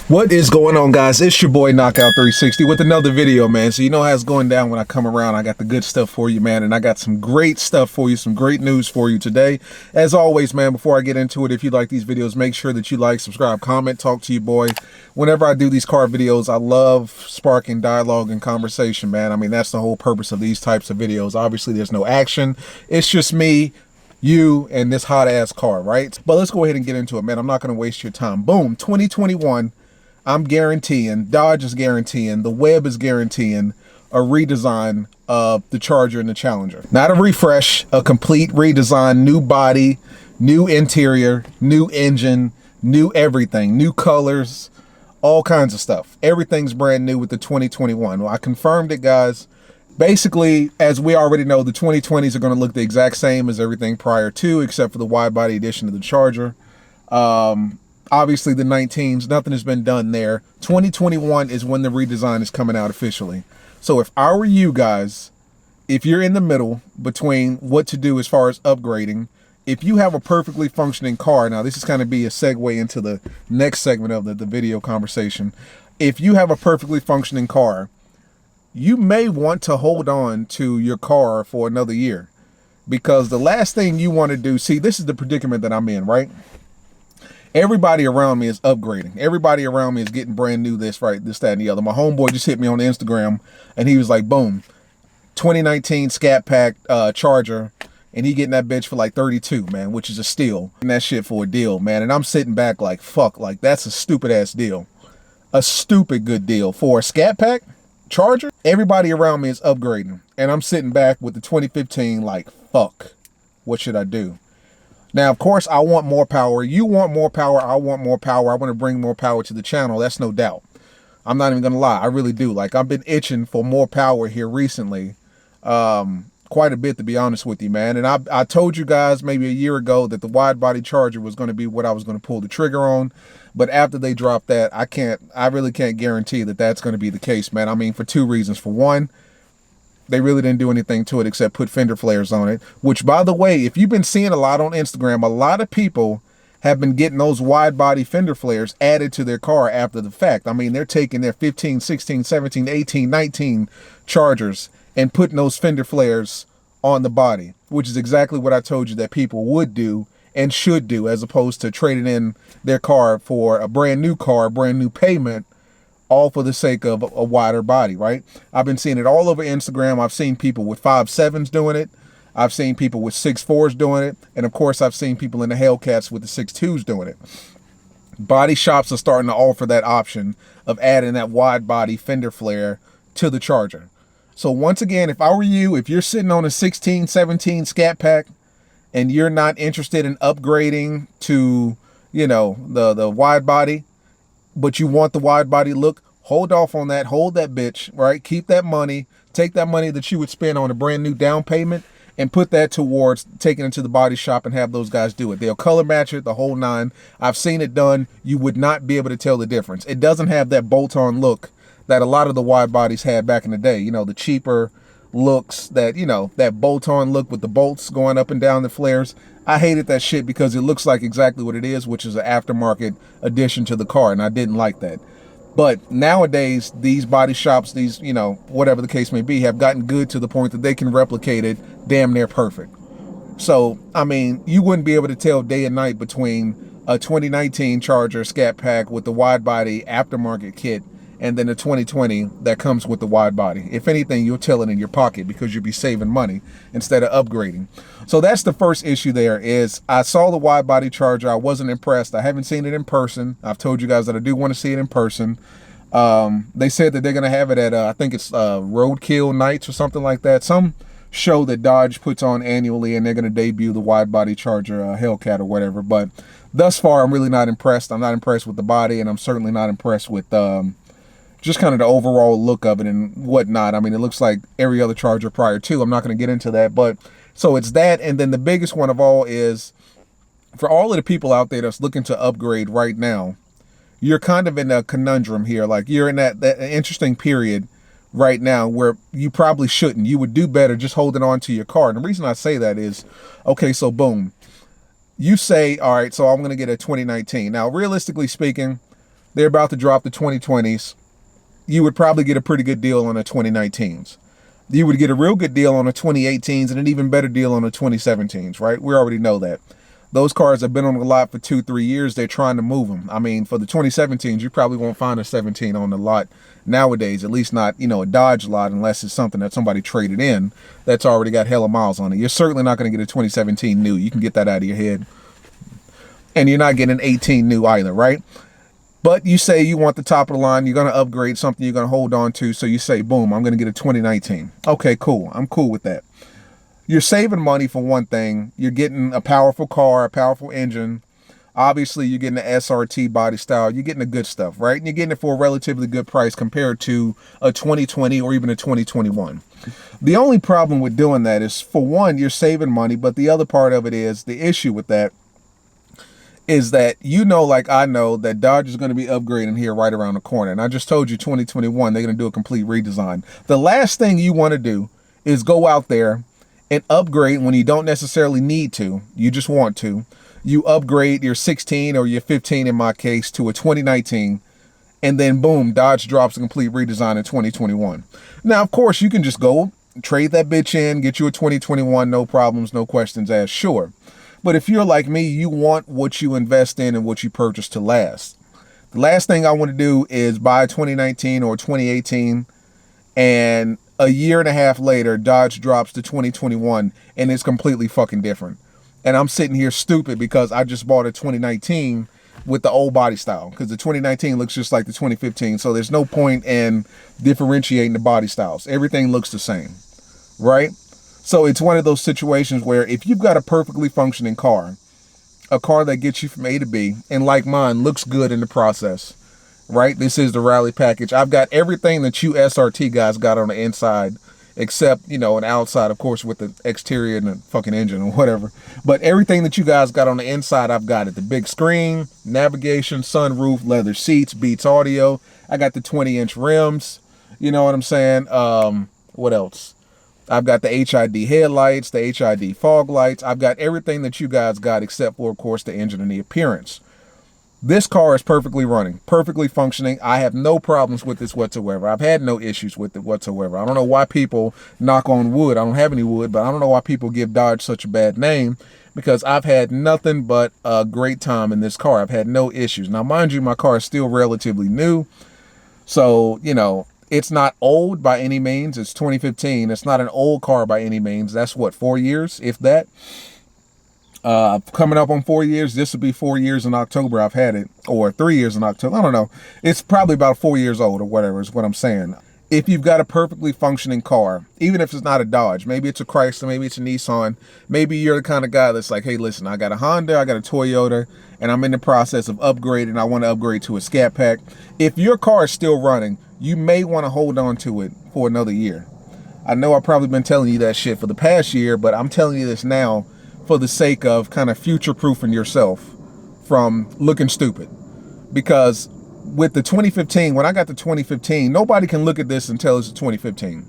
What is going on, guys? It's your boy Knockout 360 with another video, man. So you know how it's going down when I come around. I got the good stuff for you, man, and I got some great stuff for you, some great news for you today. As always, man, before I get into it, if you like these videos, make sure that you like, subscribe, comment, talk to your boy. Whenever I do these car videos, I love sparking dialogue and conversation, man. I mean, that's the whole purpose of these types of videos. Obviously, there's no action. It's just me, you, and this hot ass car, right? But let's go ahead and get into it, man. I'm not going to waste your time. Boom, 2021. I'm guaranteeing, Dodge is guaranteeing, the web is guaranteeing a redesign of the Charger and the Challenger. Not a refresh, a complete redesign, new body, new interior, new engine, new everything, new colors, all kinds of stuff. Everything's brand new with the 2021. Well, I confirmed it, guys. Basically, as we already know, the 2020s are going to look the exact same as everything prior to, except for the wide body edition of the Charger. Obviously, the 19s, nothing has been done there. 2021 is when the redesign is coming out officially. So if I were you guys, if you're in the middle between what to do as far as upgrading, if you have a perfectly functioning car, now this is kind of be a segue into the next segment of the video conversation. If you have a perfectly functioning car, you may want to hold on to your car for another year, because the last thing you want to do, see, this is the predicament that I'm in, right? Everybody around me is upgrading. Everybody around me is getting brand new this, right, this, that, and the other. My homeboy just hit me on Instagram, and he was like, boom, 2019 Scat Pack Charger, and he getting that bitch for like 32, man, which is a steal. And that shit for a deal, man. And I'm sitting back like, fuck, like that's a stupid-ass deal. A stupid good deal. For a Scat Pack Charger, everybody around me is upgrading. And I'm sitting back with the 2015 like, fuck, what should I do? Now, of course, I want more power. You want more power. I want more power. I want to bring more power to the channel. That's no doubt. I'm not even going to lie. I really do. Like, I've been itching for more power here recently. Quite a bit, to be honest with you, man. And I told you guys maybe a year ago that the wide body Charger was going to be what I was going to pull the trigger on. But after they dropped that, I really can't guarantee that that's going to be the case, man. I mean, for two reasons. For one, they really didn't do anything to it except put fender flares on it, which, by the way, if you've been seeing a lot on Instagram, a lot of people have been getting those wide body fender flares added to their car after the fact. I mean, they're taking their 15, 16, 17, 18, 19 Chargers and putting those fender flares on the body, which is exactly what I told you that people would do and should do, as opposed to trading in their car for a brand new car, brand new payment, all for the sake of a wider body, right? I've been seeing it all over Instagram. I've seen people with 5.7s doing it. I've seen people with 6.4s doing it. And of course, I've seen people in the Hellcats with the 6.2s doing it. Body shops are starting to offer that option of adding that wide body fender flare to the Charger. So once again, if I were you, if you're sitting on a 16, 17 Scat Pack and you're not interested in upgrading to, you know, the wide body, but you want the wide body look, hold off on that. Hold that bitch, right? Keep that money. Take that money that you would spend on a brand new down payment and put that towards taking it to the body shop and have those guys do it. They'll color match it, the whole nine. I've seen it done. You would not be able to tell the difference. It doesn't have that bolt-on look that a lot of the wide bodies had back in the day. You know, the cheaper looks, that, you know, that bolt-on look with the bolts going up and down the flares. I hated that shit because it looks like exactly what it is, which is an aftermarket addition to the car, and I didn't like that. But nowadays, these body shops, these, you know, whatever the case may be, have gotten good to the point that they can replicate it damn near perfect. So, I mean, you wouldn't be able to tell day and night between a 2019 Charger Scat Pack with the wide body aftermarket kit and then the 2020 that comes with the wide body. If anything, you'll tell it in your pocket because you'll be saving money instead of upgrading. So that's the first issue there. Is I saw the wide body Charger. I wasn't impressed. I haven't seen it in person. I've told you guys that I do want to see it in person. They said that they're going to have it at, I think it's Roadkill Nights or something like that. Some show that Dodge puts on annually, and they're going to debut the wide body Charger Hellcat or whatever. But thus far, I'm really not impressed. I'm not impressed with the body, and I'm certainly not impressed with just kind of the overall look of it and whatnot. I mean, it looks like every other Charger prior to. I'm not going to get into that, but so it's that. And then the biggest one of all is, for all of the people out there that's looking to upgrade right now, you're kind of in a conundrum here. Like, you're in that interesting period right now where you probably shouldn't. You would do better just holding on to your car. And the reason I say that is, okay, so boom, you say, all right, so I'm going to get a 2019. Now, realistically speaking, They're about to drop the 2020s. You would probably get a pretty good deal on the 2019s. You would get a real good deal on the 2018s and an even better deal on the 2017s, right? We already know that. Those cars have been on the lot for 2-3 years. They're trying to move them. I mean, for the 2017s, you probably won't find a 17 on the lot nowadays, at least not, a Dodge lot, unless it's something that somebody traded in that's already got hella miles on it. You're certainly not going to get a 2017 new. You can get that out of your head. And you're not getting an 18 new either, right? But you say you want the top of the line, you're going to upgrade something you're going to hold on to. So you say, boom, I'm going to get a 2019. Okay, cool. I'm cool with that. You're saving money for one thing. You're getting a powerful car, a powerful engine. Obviously, you're getting the SRT body style. You're getting the good stuff, right? And you're getting it for a relatively good price compared to a 2020 or even a 2021. The only problem with doing that is, for one, you're saving money. But the other part of it is, the issue with that is that, like I know, that Dodge is going to be upgrading here right around the corner. And I just told you 2021, they're going to do a complete redesign. The last thing you want to do is go out there and upgrade when you don't necessarily need to. You just want to. You upgrade your 16 or your 15 in my case to a 2019, and then boom, Dodge drops a complete redesign in 2021. Now, of course, you can just go trade that bitch in, get you a 2021, no problems, no questions asked, sure. But if you're like me, you want what you invest in and what you purchase to last. The last thing I want to do is buy a 2019 or 2018, and a year and a half later, Dodge drops to 2021 and it's completely fucking different. And I'm sitting here stupid because I just bought a 2019 with the old body style, because the 2019 looks just like the 2015. So there's no point in differentiating the body styles. Everything looks the same, right? So it's one of those situations where if you've got a perfectly functioning car, a car that gets you from A to B, and like mine, looks good in the process, right? This is the rally package. I've got everything that you SRT guys got on the inside, except, an outside, of course, with the exterior and the fucking engine or whatever. But everything that you guys got on the inside, I've got it. The big screen, navigation, sunroof, leather seats, Beats audio. I got the 20-inch rims. You know what I'm saying? What else? I've got the HID headlights, the HID fog lights. I've got everything that you guys got except for, of course, the engine and the appearance. This car is perfectly running, perfectly functioning. I have no problems with this whatsoever. I've had no issues with it whatsoever. I don't know why people, knock on wood, I don't have any wood, but I don't know why people give Dodge such a bad name, because I've had nothing but a great time in this car. I've had no issues. Now, mind you, my car is still relatively new. So, it's not old by any means. It's 2015. It's not an old car by any means. That's what, 4 years, if that? Coming up on 4 years. This will be 4 years in October I've had it, or 3 years in October. I don't know. It's probably about 4 years old or whatever is what I'm saying. If you've got a perfectly functioning car, even if it's not a Dodge, maybe it's a Chrysler, maybe it's a Nissan, maybe you're the kind of guy that's like, hey, listen, I got a Honda, I got a Toyota, and I'm in the process of upgrading. I want to upgrade to a Scat Pack. If your car is still running, you may want to hold on to it for another year. I know I've probably been telling you that shit for the past year, but I'm telling you this now for the sake of kind of future-proofing yourself from looking stupid. Because with the 2015, when I got the 2015, nobody can look at this and tell it's a 2015.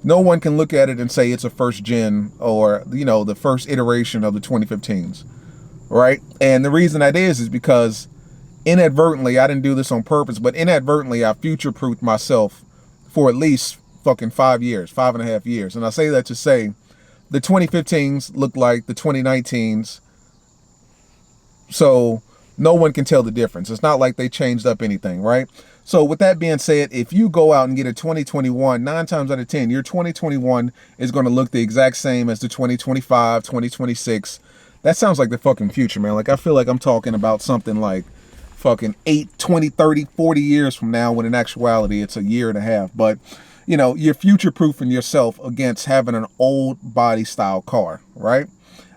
No one can look at it and say it's a first gen or, the first iteration of the 2015s, right? And the reason that is because inadvertently, I didn't do this on purpose, but inadvertently, I future-proofed myself for at least fucking 5 years, 5.5 years. And I say that to say, the 2015s look like the 2019s, so no one can tell the difference. It's not like they changed up anything, right? So with that being said, if you go out and get a 2021, 9 times out of 10, your 2021 is going to look the exact same as the 2025, 2026. That sounds like the fucking future, man. Like, I feel like I'm talking about something like fucking 8, 20, 30, 40 years from now, when in actuality, it's a year and a half. But you're future-proofing yourself against having an old body style car, right?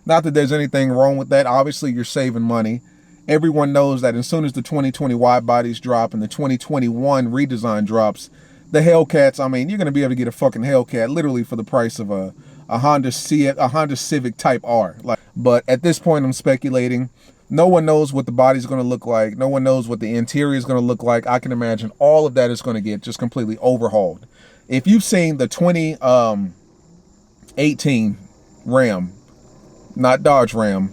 Not that there's anything wrong with that. Obviously, you're saving money. Everyone knows that as soon as the 2020 wide bodies drop and the 2021 redesign drops, the Hellcats, you're going to be able to get a fucking Hellcat literally for the price of a Honda Civic Type R. But at this point, I'm speculating. No one knows what the body's going to look like. No one knows what the interior is going to look like. I can imagine all of that is going to get just completely overhauled. If you've seen the 2018 Ram, not Dodge Ram,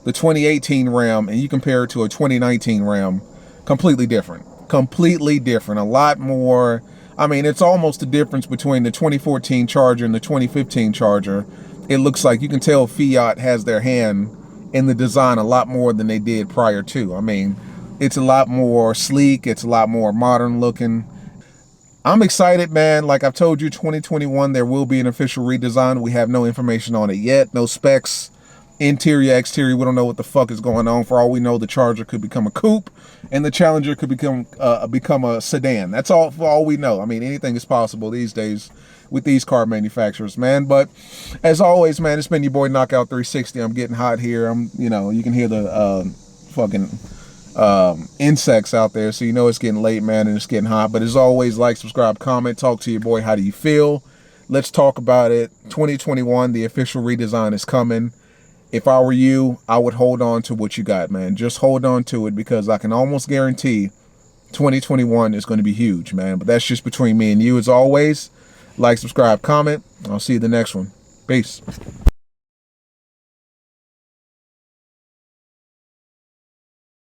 the 2018 Ram, and you compare it to a 2019 Ram, completely different. Completely different. A lot more. I mean, it's almost the difference between the 2014 Charger and the 2015 Charger. It looks like you can tell Fiat has their hand in the design a lot more than they did prior to. I mean, it's a lot more sleek. It's a lot more modern looking. I'm excited, man. Like I've told you, 2021, there will be an official redesign. We have no information on it yet. No specs. Interior, exterior, we don't know what the fuck is going on. For all we know, the Charger could become a coupe, and the Challenger could become a sedan. That's all for all we know. I mean, anything is possible these days with these car manufacturers, man. But as always, man, it's been your boy Knockout 360. I'm getting hot here. You can hear the fucking insects out there, so you know it's getting late, man, and it's getting hot. But as always, like, subscribe, comment, talk to your boy. How do you feel? Let's talk about it. 2021, the official redesign is coming. If I were you, I would hold on to what you got, man. Just hold on to it, because I can almost guarantee 2021 is going to be huge, man. But that's just between me and you. As always, like, subscribe, comment. I'll see you the next one. Peace.